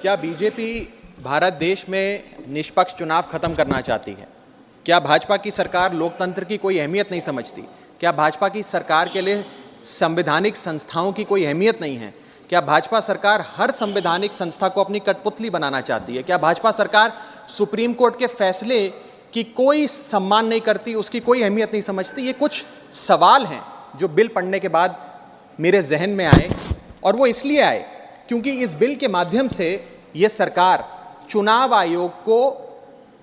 क्या बीजेपी भारत देश में निष्पक्ष चुनाव खत्म करना चाहती है? क्या भाजपा की सरकार लोकतंत्र की कोई अहमियत नहीं समझती? क्या भाजपा की सरकार के लिए संवैधानिक संस्थाओं की कोई अहमियत नहीं है? क्या भाजपा सरकार हर संवैधानिक संस्था को अपनी कठपुतली बनाना चाहती है? क्या भाजपा सरकार सुप्रीम कोर्ट के फैसले की कोई सम्मान नहीं करती, उसकी कोई अहमियत नहीं समझती? ये कुछ सवाल हैं जो बिल पढ़ने के बाद मेरे जहन में आए, और वो इसलिए आए क्योंकि इस बिल के माध्यम से ये सरकार चुनाव आयोग को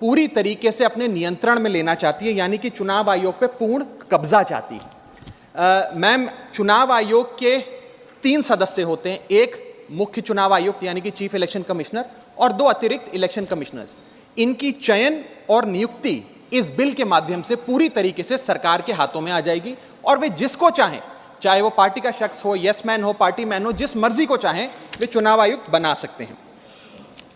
पूरी तरीके से अपने नियंत्रण में लेना चाहती है, यानी कि चुनाव आयोग पे पूर्ण कब्जा चाहती है। मैम, चुनाव आयोग के 3 सदस्य होते हैं, एक मुख्य चुनाव आयुक्त यानी कि चीफ इलेक्शन कमिश्नर और 2 अतिरिक्त इलेक्शन कमिश्नर्स। इनकी चयन और नियुक्ति इस बिल के माध्यम से पूरी तरीके से सरकार के हाथों में आ जाएगी और वे जिसको चाहें, चाहे वो पार्टी का शख्स हो, यस मैन हो, पार्टी मैन हो, जिस मर्जी को चाहें वे चुनाव आयुक्त बना सकते हैं।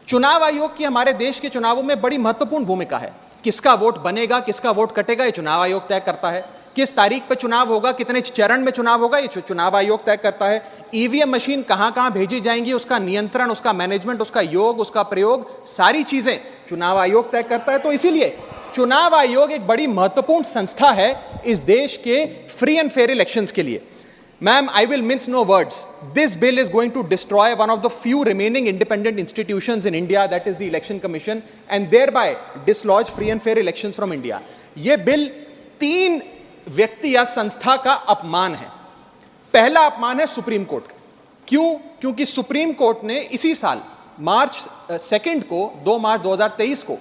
चुनाव आयोग की हमारे देश के चुनावों में बड़ी महत्वपूर्ण भूमिका है। किसका वोट बनेगा, किसका वोट कटेगा, ये चुनाव आयोग तय करता है। किस तारीख पे चुनाव होगा, कितने चरण में चुनाव होगा, ये चुनाव आयोग तय करता है। ईवीएम मशीन कहां भेजी जाएंगी, उसका नियंत्रण, उसका मैनेजमेंट, उसका योग, उसका प्रयोग, सारी चीजें चुनाव आयोग तय करता है। तो इसीलिए चुनाव आयोग एक बड़ी महत्वपूर्ण संस्था है इस देश के फ्री एंड फेयर इलेक्शंस के लिए। Ma'am, I will mince no words. This bill is going to destroy one of the few remaining independent institutions in India, that is the Election Commission, and thereby dislodge free and fair elections from India. ये bill 3 व्यक्ति या संस्था का अपमान है। पहला अपमान है सुप्रीम कोर्ट का। क्यों? क्योंकि सुप्रीम कोर्ट ने इसी साल मार्च 2 को 2 मार्च 2023 को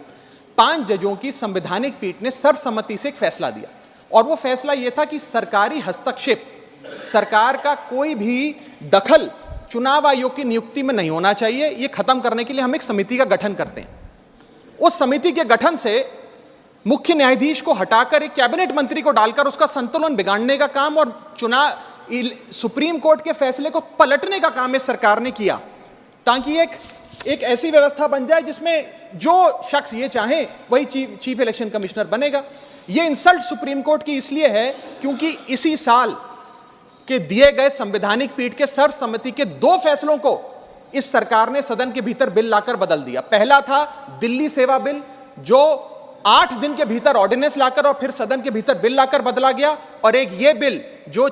5 जजों की संवैधानिक पीठ ने सर्वसम्मति से एक फैसला दिया, और वो फैसला ये था कि सरकारी हस्तक्षेप, सरकार का कोई भी दखल चुनाव आयोग की नियुक्ति में नहीं होना चाहिए। ये खत्म करने के लिए हम एक समिति का गठन करते हैं। उस समिति के गठन से मुख्य न्यायाधीश को हटाकर एक कैबिनेट मंत्री को डालकर उसका संतुलन बिगाड़ने का काम और सुप्रीम कोर्ट के फैसले को पलटने का काम इस सरकार ने किया, ताकि एक ऐसी व्यवस्था बन जाए जिसमें जो शख्स ये चाहे वही चीफ इलेक्शन कमिश्नर बनेगा। ये इंसल्ट सुप्रीम कोर्ट की इसलिए है क्योंकि इसी साल के दिए गए संवैधानिक पीठ के सर्वसम्मति के 2 फैसलों को इस सरकार ने सदन के भीतर बिल लाकर बदल दिया। पहला था दिल्ली सेवा बिल, जो 8 दिन के भीतर ऑर्डिनेंस लाकर और फिर सदन के भीतर बिल लाकर बदला गया, और एक ये बिल जो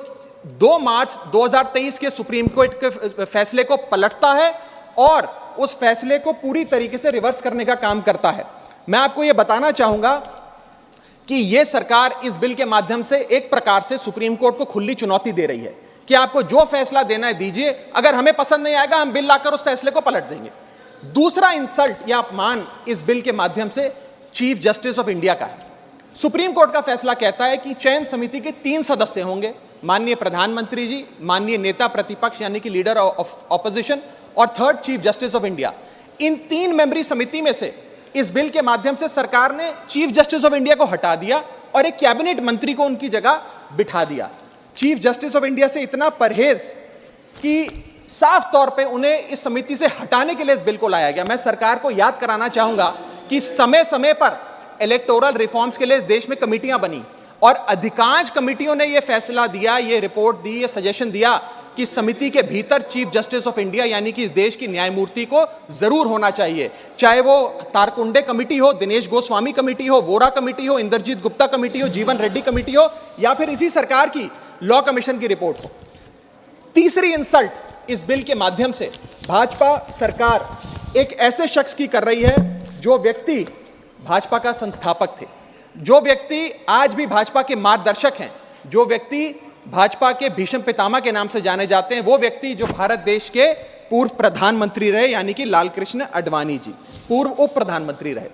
2 मार्च 2023 के सुप्रीम कोर्ट के फैसले को पलटता है और उस फैसले को पूरी तरीके से रिवर्स करने का काम करता है। मैं आपको यह बताना चाहूंगा कि यह सरकार इस बिल के माध्यम से एक प्रकार से सुप्रीम कोर्ट को खुली चुनौती दे रही है कि आपको जो फैसला देना है दीजिए, अगर हमें पसंद नहीं आएगा हम बिल लाकर उस फैसले को पलट देंगे। दूसरा इंसल्ट या अपमान इस बिल के माध्यम से चीफ जस्टिस ऑफ इंडिया का है। सुप्रीम कोर्ट का फैसला कहता है कि चयन समिति के 3 सदस्य होंगे, माननीय प्रधानमंत्री जी, माननीय नेता प्रतिपक्ष यानी कि लीडर ऑफ ऑपोजिशन, और 3rd chief justice of India. इन 3 मेंबरी समिति में से इस बिल के माध्यम से सरकार ने चीफ जस्टिस ऑफ इंडिया को हटा दिया और एक कैबिनेट मंत्री को उनकी जगह बिठा दिया। चीफ जस्टिस ऑफ इंडिया से इतना परहेज कि साफ तौर पे उन्हें इस समिति से हटाने के लिए इस बिल को लाया गया। मैं सरकार को याद कराना चाहूंगा कि समय समय पर इलेक्टोरल रिफॉर्म्स के लिए इस देश में कमेटियां बनी और अधिकांश कमेटियों ने यह फैसला दिया, ये रिपोर्ट दी, ये सजेशन दिया कि समिति के भीतर चीफ जस्टिस ऑफ इंडिया यानी कि इस देश की न्यायमूर्ति को जरूर होना चाहिए, चाहे वो तारकुंडे कमेटी हो, दिनेश गोस्वामी कमेटी हो, वोरा कमेटी हो, इंद्रजीत गुप्ता कमेटी हो, जीवन रेड्डी कमेटी हो, या फिर इसी सरकार की लॉ कमीशन की रिपोर्ट हो। तीसरी इंसल्ट इस बिल के माध्यम से भाजपा सरकार एक ऐसे शख्स की कर रही है जो व्यक्ति भाजपा का संस्थापक थे, जो व्यक्ति आज भी भाजपा के मार्गदर्शक हैं, जो व्यक्ति भाजपा के भीष्म पितामह के नाम से जाने जाते हैं, वो व्यक्ति जो भारत देश के पूर्व प्रधानमंत्री रहे यानी कि लालकृष्ण आडवाणी जी, पूर्व उप प्रधानमंत्री रहे।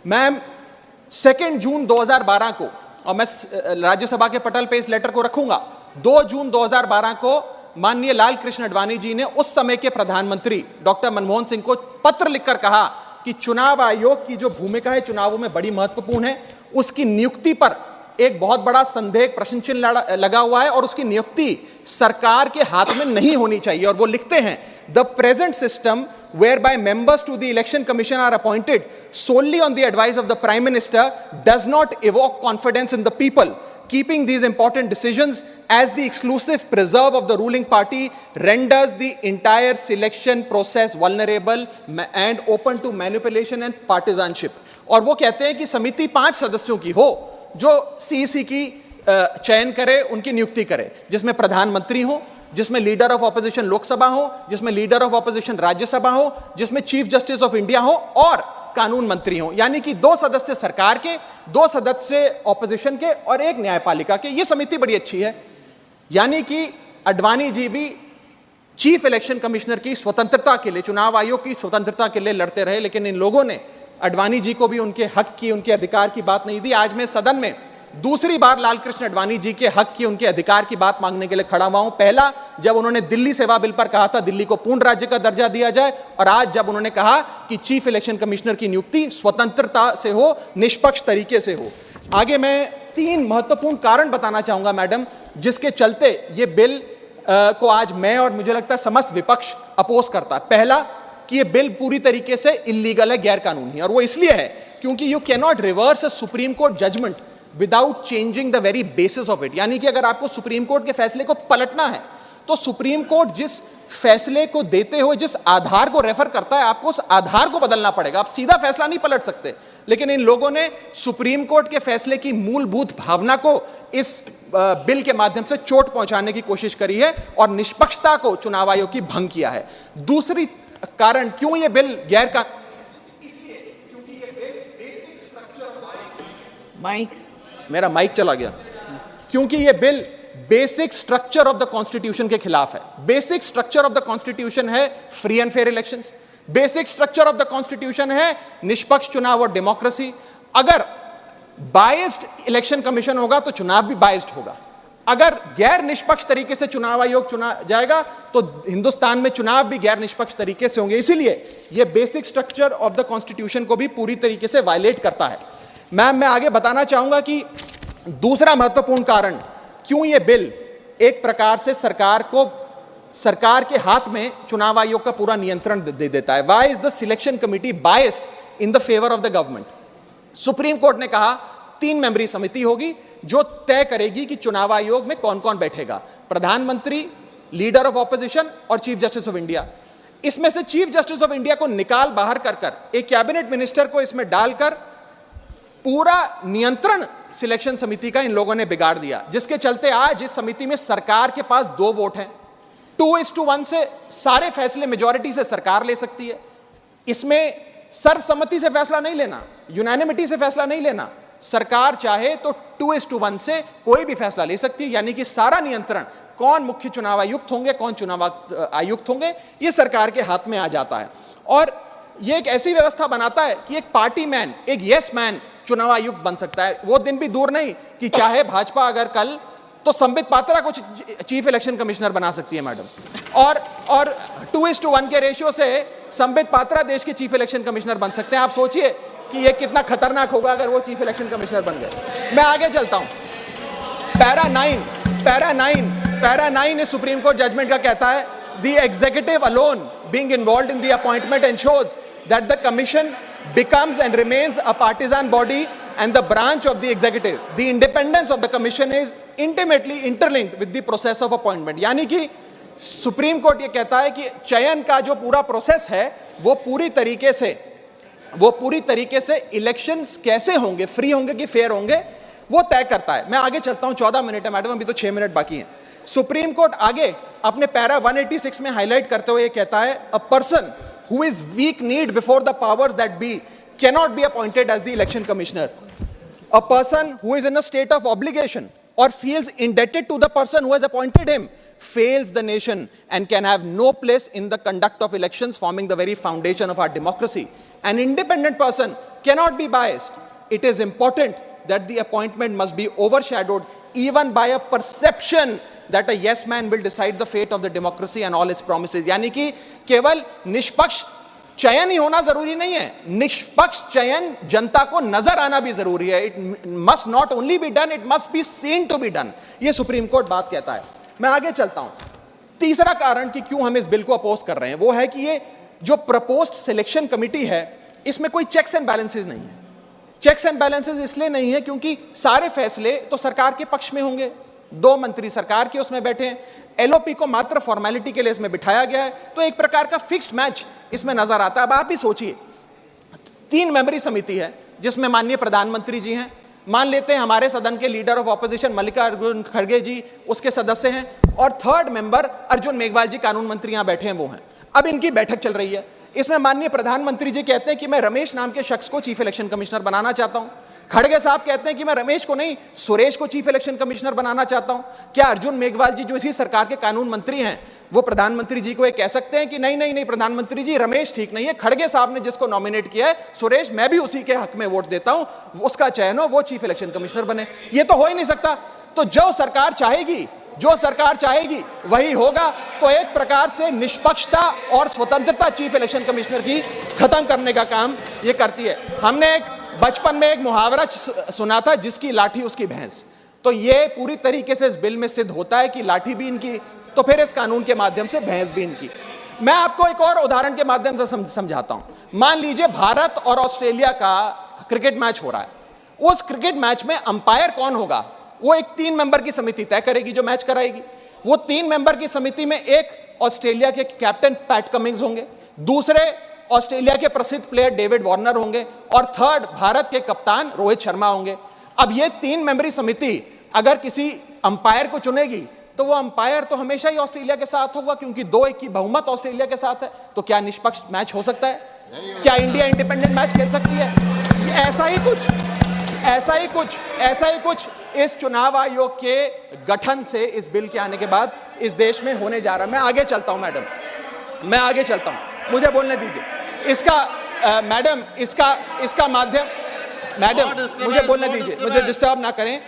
मैम, 2 जून 2012 को, और मैं राज्यसभा के पटल पे इस लेटर को रखूंगा, 2 जून 2012 को माननीय लालकृष्ण आडवाणी जी ने उस समय के प्रधानमंत्री डॉक्टर मनमोहन सिंह को पत्र लिखकर कहा कि चुनाव आयोग की जो भूमिका है चुनावों में बड़ी महत्वपूर्ण है, उसकी नियुक्ति पर एक बहुत बड़ा संदेह, प्रश्न चिन्ह लगा हुआ है और उसकी नियुक्ति सरकार के हाथ में नहीं होनी चाहिए। और वो लिखते हैं, the present system whereby members to the election commission are appointed solely on the advice of the Prime Minister does not evoke confidence in the people. keeping these important decisions as the exclusive preserve of the ruling party renders the entire selection process vulnerable and open to manipulation and partisanship. और वो कहते हैं कि समिति 5 सदस्यों की हो जो सीईसी की चयन करे, उनकी नियुक्ति करे, जिसमें प्रधानमंत्री हो, जिसमें लीडर ऑफ ऑपोजिशन लोकसभा हो, जिसमें लीडर ऑफ ऑपोजिशन राज्यसभा हो, जिसमें चीफ जस्टिस ऑफ इंडिया हो और कानून मंत्री हो, यानी कि 2 सदस्य सरकार के, 2 सदस्य ऑपोजिशन के और 1 न्यायपालिका के। ये समिति बड़ी अच्छी है, यानी कि अडवाणी जी भी चीफ इलेक्शन कमिश्नर की स्वतंत्रता के लिए, चुनाव आयोग की स्वतंत्रता के लिए लड़ते रहे, लेकिन इन लोगों ने अडवाणी जी को भी उनके हक की, उनके अधिकार की बात नहीं दी। आज मैं सदन में दूसरी बार लालकृष्ण अडवाणी जी के हक की, उनके अधिकार की बात मांगने के लिए खड़ा हुआ हूं। पहला जब उन्होंने दिल्ली सेवा बिल पर कहा था दिल्ली को पूर्ण राज्य का दर्जा दिया जाए, और आज जब उन्होंने कहा कि चीफ इलेक्शन कमिश्नर की नियुक्ति स्वतंत्रता से हो, निष्पक्ष तरीके से हो। आगे मैं 3 महत्वपूर्ण कारण बताना चाहूंगा मैडम, जिसके चलते ये बिल को आज मैं और मुझे लगता है समस्त विपक्ष अपोज करता है। पहला कि ये बिल पूरी तरीके से इलीगल है, गैर कानूनी है, और वो इसलिए है क्योंकि you can not reverse a supreme court judgment without changing the very basis of it. यानी कि अगर आपको सुप्रीम कोर्ट के फैसले को पलटना है तो सुप्रीम कोर्ट जिस फैसले को देते हुए जिस आधार को रेफर करता है, आपको उस आधार को बदलना पड़ेगा। आप सीधा फैसला नहीं पलट सकते। लेकिन इन लोगों ने सुप्रीम कोर्ट के फैसले की मूलभूत भावना को इस बिल के माध्यम से चोट पहुंचाने की कोशिश करी है और निष्पक्षता को चुनाव आयोग की भंग किया है। दूसरी कारण क्यों ये बिल गैर का, इसलिए क्योंकि ये बिल बेसिक स्ट्रक्चर, मेरा माइक चला गया, क्योंकि ये bill basic structure of the constitution के खिलाफ है। Basic structure of the constitution है free and fair elections, basic structure of the constitution है निष्पक्ष चुनाव और डेमोक्रेसी। अगर बायस्ड इलेक्शन कमीशन होगा तो चुनाव भी बायस्ड होगा। अगर गैर निष्पक्ष तरीके से चुनाव आयोग चुना जाएगा तो हिंदुस्तान में चुनाव भी गैर निष्पक्ष तरीके से होंगे। इसीलिए यह basic structure of the constitution को भी पूरी तरीके से वायलेट करता है। मैं आगे बताना चाहूंगा कि दूसरा महत्वपूर्ण कारण क्यों यह बिल एक प्रकार से सरकार के हाथ में चुनाव आयोग का पूरा नियंत्रण दे देता है। Why is the selection committee biased in the favour of the government? Supreme court ने कहा 3 मेंबरी समिति होगी जो तय करेगी कि चुनाव आयोग में कौन कौन बैठेगा, प्रधानमंत्री, लीडर ऑफ ऑपोजिशन और चीफ जस्टिस ऑफ इंडिया। इसमें से चीफ जस्टिस ऑफ इंडिया को निकाल बाहर कर एक कैबिनेट मिनिस्टर को इसमें डालकर पूरा नियंत्रण सिलेक्शन समिति का इन लोगों ने बिगाड़ दिया, जिसके चलते आज इस समिति में सरकार के पास 2 वोट हैं। 2:1 से सारे फैसले मेजॉरिटी से सरकार ले सकती है। इसमें सर्वसम्मति से फैसला नहीं लेना, यूनानिमिटी से फैसला नहीं लेना। सरकार चाहे तो 2:1 से कोई भी फैसला ले सकती है, यानी कि सारा नियंत्रण कौन मुख्य चुनाव आयुक्त होंगे, कौन चुनाव आयुक्त होंगे, ये सरकार के हाथ में आ जाता है। और ये एक ऐसी व्यवस्था बनाता है कि एक पार्टी मैन, एक यस मैन चुनाव आयुक्त बन सकता है। वो दिन भी दूर नहीं कि चाहे भाजपा अगर कल तो संबित पात्रा को चीफ इलेक्शन कमिश्नर बना सकती है मैडम, और 2:1 के रेशियो से संबित पात्रा देश के चीफ इलेक्शन कमिश्नर बन सकते हैं। आप सोचिए कि ये कितना खतरनाक होगा अगर वो चीफ इलेक्शन कमिश्नर बन गए। मैं आगे चलता हूं। पैरा 9 इस सुप्रीम कोर्ट जजमेंट का कहता है the executive alone being involved in the appointment ensures that the commission becomes and remains a partisan body and the branch of the executive. The independence of the commission is intimately interlinked with the process of appointment. यानी कि supreme court ये कहता है कि चयन का जो पूरा प्रोसेस है वो पूरी तरीके से इलेक्शंस कैसे होंगे, फ्री होंगे कि फेयर होंगे, वो तय करता है। मैं आगे चलता हूं, 14 मिनट है मैडम, अभी तो 6 मिनट बाकी हैं। सुप्रीम कोर्ट आगे अपने पैरा 186 में हाईलाइट करते हुए कहता है a person who is weak-kneed before the powers that be cannot be appointed as the election commissioner. A person who is in a state of obligation or feels indebted to the person who has appointed him fails the nation and can have no place in the conduct of elections, forming the very foundation of our democracy. An independent person cannot be biased. It is important that the appointment must be overshadowed even by a perception that a yes man will decide the fate of the democracy and all its promises. यानी कि केवल निष्पक्ष चयन ही होना जरूरी नहीं है, निष्पक्ष चयन जनता को नजर आना भी जरूरी है। It must not only be done, it must be seen to be done. ये सुप्रीम कोर्ट बात कहता है। मैं आगे चलता हूं। तीसरा कारण कि क्यों हम इस बिल को अपोज कर रहे हैं वो है कि ये जो प्रपोज्ड सिलेक्शन कमिटी है इसमें कोई चेक्स एंड बैलेंसेस नहीं है। चेक्स एंड बैलेंसेस इसलिए नहीं है क्योंकि सारे फैसले तो सरकार के पक्ष में होंगे, 2 मंत्री सरकार के उसमें बैठे हैं, एलओपी को मात्र फॉर्मेलिटी के लिए इसमें बिठाया गया है, तो एक प्रकार का फिक्स्ड मैच इसमें नजर आता है। अब आप ही सोचिए, 3 मेंबरी समिति है जिसमें माननीय प्रधानमंत्री जी हैं, मान लेते हैं हमारे सदन के लीडर ऑफ ऑपोजिशन मल्लिकार्जुन खड़गे जी उसके सदस्य हैं, और 3rd मेंबर अर्जुन मेघवाल जी कानून मंत्री यहां बैठे हैं वो हैं। अब इनकी बैठक चल रही है, इसमें माननीय प्रधानमंत्री जी कहते हैं कि मैं रमेश नाम के शख्स को चीफ इलेक्शन कमिश्नर बनाना चाहता हूं। खड़गे साहब कहते हैं कि मैं रमेश को नहीं सुरेश को चीफ इलेक्शन कमिश्नर बनाना चाहता हूं। क्या अर्जुन मेघवाल जी जो इसी सरकार के कानून मंत्री हैं वो प्रधानमंत्री जी को ये कह सकते हैं कि नहीं नहीं नहीं प्रधानमंत्री जी रमेश ठीक नहीं है, खड़गे साहब ने जिसको नॉमिनेट किया है सुरेश, मैं भी उसी के हक में वोट देता हूं, उसका चयन हो, वो चीफ इलेक्शन कमिश्नर बने? ये तो हो ही नहीं सकता। तो जो सरकार चाहेगी वही होगा। तो एक प्रकार से निष्पक्षता और स्वतंत्रता चीफ इलेक्शन कमिश्नर की खत्म करने का काम ये करती है। हमने बचपन में एक मुहावरा सुना था, जिसकी लाठी उसकी भैंस। तो ये पूरी तरीके से इस बिल में सिद्ध होता है कि लाठी भी इनकी, तो फिर इस कानून के माध्यम से भैंस भी इनकी। मैं आपको एक और उदाहरण के माध्यम से समझाता हूं। मान लीजिए भारत और ऑस्ट्रेलिया का क्रिकेट मैच हो रहा है, उस क्रिकेट मैच में अंपायर कौन होगा वो एक 3 मेंबर की समिति तय करेगी जो मैच कराएगी। वो 3 मेंबर की समिति में एक ऑस्ट्रेलिया के कैप्टन पैट कमिंग्स होंगे, दूसरे ऑस्ट्रेलिया के प्रसिद्ध प्लेयर डेविड वार्नर होंगे, और 3rd भारत के कप्तान रोहित शर्मा होंगे। अब ये 3 मेंबरी समिति अगर किसी अंपायर को चुनेगी तो वो अंपायर तो हमेशा ही ऑस्ट्रेलिया के साथ होगा, क्योंकि 2-1 की बहुमत ऑस्ट्रेलिया के साथ है। तो क्या निष्पक्ष मैच हो सकता है? क्या इंडिया इंडिपेंडेंट मैच खेल सकती है? ऐसा ही कुछ इस चुनाव आयोग के गठन से, इस बिल के आने के बाद इस देश में होने जा रहा है। मैं आगे चलता हूं मैडम, मुझे बोलने दीजिए। इसका माध्यम, मैडम मुझे बोलने दीजिए, मुझे डिस्टर्ब ना करें।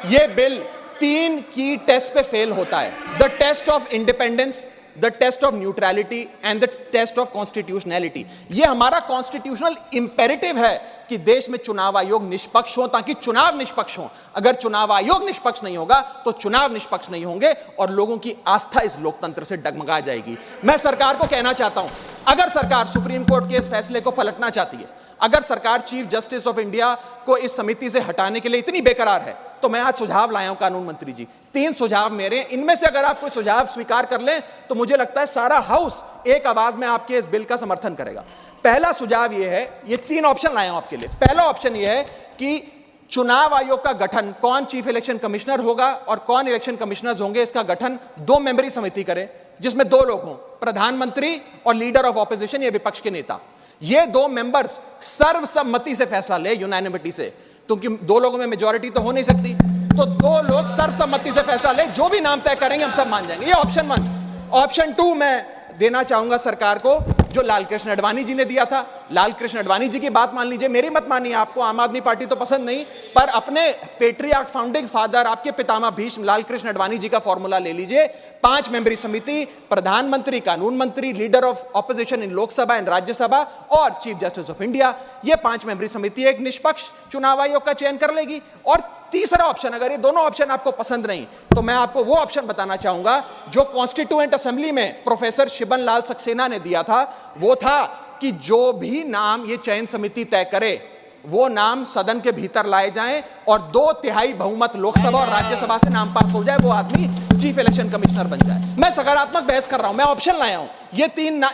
यह बिल 3 की टेस्ट पे फेल होता है, the test of independence, the test of neutrality and the test of constitutionality. ये हमारा कॉन्स्टिट्यूशनल इंपेरेटिव है कि देश में चुनाव आयोग निष्पक्ष हो, ताकि चुनाव निष्पक्ष हो। अगर चुनाव आयोग निष्पक्ष नहीं होगा तो चुनाव निष्पक्ष नहीं होंगे और लोगों की आस्था इस लोकतंत्र से डगमगा जाएगी। मैं सरकार को कहना चाहता हूं, अगर सरकार सुप्रीम कोर्ट के इस फैसले को पलटना चाहती है, अगर सरकार चीफ जस्टिस ऑफ इंडिया को इस समिति से हटाने के लिए इतनी बेकरार है, तो मैं आज सुझाव लाया हूं कानून मंत्री जी, 3 सुझाव मेरे, इनमें से अगर आप कोई सुझाव स्वीकार कर लें तो मुझे लगता है सारा हाउस एक आवाज में आपके इस बिल का समर्थन करेगा। पहला सुझाव यह है, ये 3 ऑप्शन लाया हूं आपके लिए। पहला ऑप्शन यह है कि चुनाव आयोग का गठन, कौन चीफ इलेक्शन कमिश्नर होगा और कौन इलेक्शन कमिश्नर्स होंगे, इसका गठन 2 मेंबरी समिति करे, जिसमें 2 लोग हों, प्रधानमंत्री और लीडर ऑफ ऑपोजिशन, ये विपक्ष के नेता। ये 2 मेंबर्स सर्वसम्मति से फैसला ले, यूनानिमिटी से, क्योंकि 2 लोगों में मेजॉरिटी तो हो नहीं सकती, तो 2 लोग सर्वसम्मति से फैसला ले, जो भी नाम तय करेंगे हम सब मान जाएंगे। ये ऑप्शन 1। ऑप्शन 2 मैं देना चाहूंगा सरकार को, जो लालकृष्ण आडवाणी जी ने दिया था। लालकृष्ण आडवाणी जी की बात मान लीजिए, मेरी मत मानिए, आपको आम आदमी पार्टी तो पसंद नहीं, पर अपने पेट्रियार्क फाउंडिंग फादर, आपके पितामह भीष्म लालकृष्ण आडवाणी जी का फॉर्मूला ले लीजिए। 5 मेंबरी समिति, प्रधानमंत्री, कानून मंत्री, leader of opposition in Lok Sabha and Rajya Sabha और चीफ जस्टिस ऑफ इंडिया, ये 5 मेंबरी समिति एक निष्पक्ष चुनाव आयोग का चयन कर लेगी। और तीसरा ऑप्शन, अगर ये दोनों ऑप्शन आपको पसंद नहीं, तो मैं आपको वो ऑप्शन बताना चाहूंगा जो कॉन्स्टिट्यूएंट असेंबली में प्रोफेसर शिबन लाल सक्सेना ने दिया था। वो था कि जो भी नाम ये चयन समिति तय करे, वो नाम सदन के भीतर लाए जाएं और 2/3 बहुमत लोकसभा और राज्यसभा से नाम पास हो जाए, वो आदमी चीफ इलेक्शन कमिश्नर बन जाए। मैं सकारात्मक बहस कर रहा हूं, मैं ऑप्शन लाया हूं। ये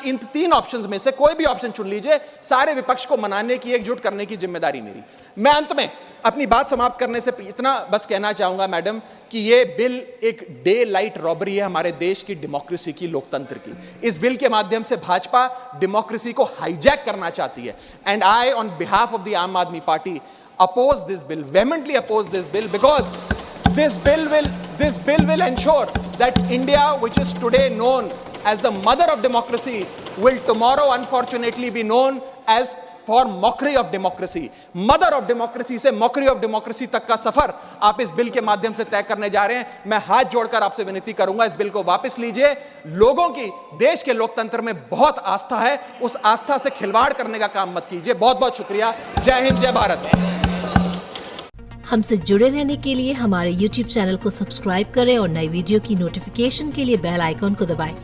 इन 3 ऑप्शंस में से कोई भी ऑप्शन चुन लीजिए, सारे विपक्ष को मनाने की, एकजुट करने की जिम्मेदारी मेरी। मैं अंत में अपनी बात समाप्त करने से इतना बस कहना चाहूंगा मैडम, कि ये बिल एक डे लाइट रॉबरी है हमारे देश की डेमोक्रेसी की, लोकतंत्र की। इस बिल के माध्यम से भाजपा डेमोक्रेसी को हाईजैक करना चाहती है। And I on behalf of the Aam Aadmi Party oppose this bill, vehemently oppose this bill, because this bill will ensure that India, which is today known as the mother of democracy, will tomorrow unfortunately be known as for mockery of democracy. Mother of democracy से mockery of democracy तक का सफर आप इस bill के माध्यम से तय करने जा रहे हैं। मैं हाथ जोड़कर आपसे विनती करूंगा, इस बिल को वापस लीजिए। लोगों की देश के लोकतंत्र में बहुत आस्था है, उस आस्था से खिलवाड़ करने का काम मत कीजिए। बहुत बहुत शुक्रिया। जय हिंद, जय भारत। हमसे जुड़े रहने के लिए हमारे YouTube चैनल को सब्सक्राइब करें और नई वीडियो की नोटिफिकेशन के लिए बेल आइकॉन को दबाएं।